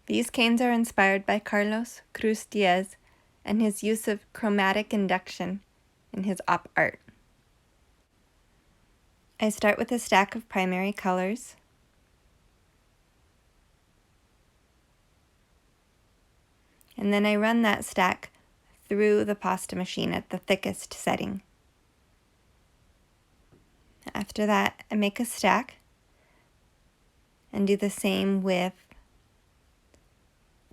These canes are inspired by Carlos Cruz Diaz and his use of chromatic induction in his op art. I start with a stack of primary colors. And then I run that stack through the pasta machine at the thickest setting. After that, I make a stack and do the same with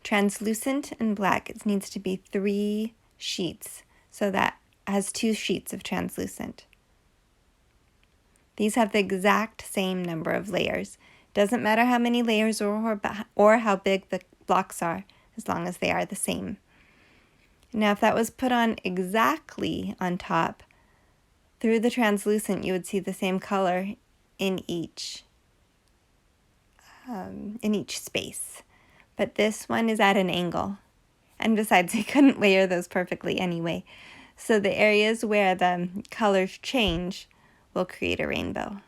translucent and black. It needs to be 3 sheets, so that has 2 sheets of translucent. These have the exact same number of layers. Doesn't matter how many layers or how big the blocks are, as long as they are the same. Now, if that was put on exactly on top, through the translucent, you would see the same color in each space. But this one is at an angle. And besides, I couldn't layer those perfectly anyway. So the areas where the colors change will create a rainbow.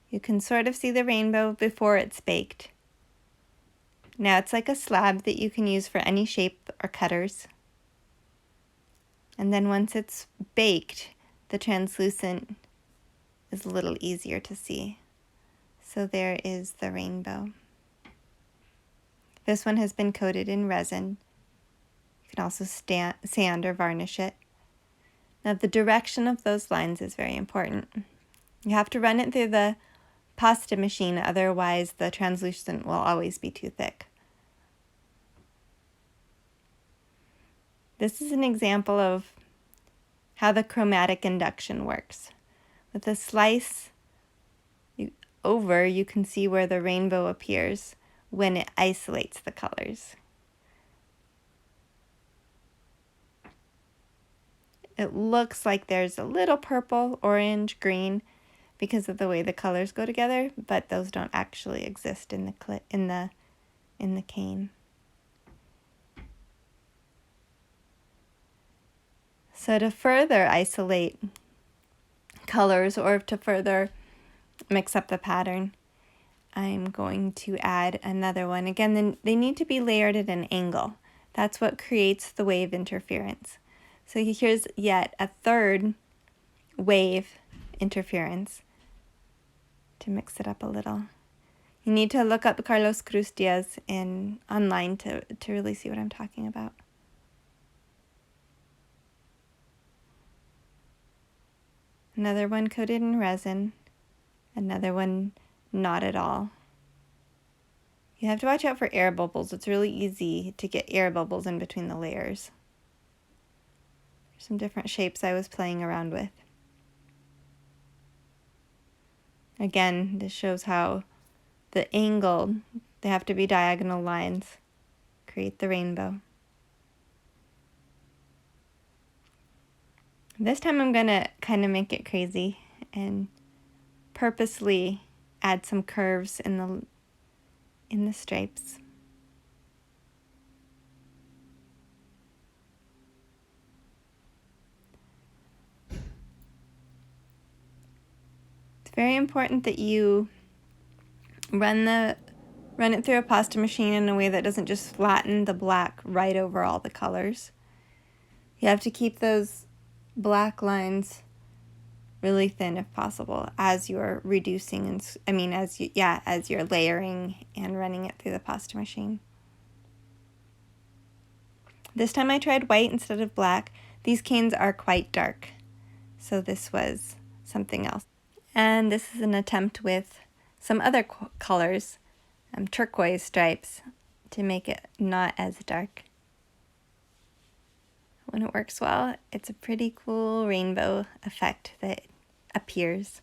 You can sort of see the rainbow before it's baked. Now it's like a slab that you can use for any shape or cutters. And then once it's baked, the translucent is a little easier to see. So there is the rainbow. This one has been coated in resin. You can also sand or varnish it. Now the direction of those lines is very important. You have to run it through the pasta machine, otherwise the translucent will always be too thick. This is an example of how the chromatic induction works. With a slice over, you can see where the rainbow appears when it isolates the colors. It looks like there's a little purple, orange, green because of the way the colors go together, but those don't actually exist in the cane. So to further isolate colors or to further mix up the pattern, I'm going to add another one. Again, they need to be layered at an angle. That's what creates the wave interference. So here's yet a third wave interference to mix it up a little. You need to look up Carlos Cruz Diaz online to really see what I'm talking about. Another one coated in resin, another one not at all. You have to watch out for air bubbles. It's really easy to get air bubbles in between the layers. There's some different shapes I was playing around with. Again, this shows how the angle, they have to be diagonal lines, create the rainbow. This time I'm going to kind of make it crazy and purposely add some curves in the stripes. It's very important that you run it through a pasta machine in a way that doesn't just flatten the black right over all the colors. You have to keep those black lines really thin if possible as you're reducing as you're layering and running it through the pasta machine. This time I tried white instead of black. These canes are quite dark, so this was something else. And this is an attempt with some other colors, turquoise stripes, to make it not as dark. When it works well, it's a pretty cool rainbow effect that appears.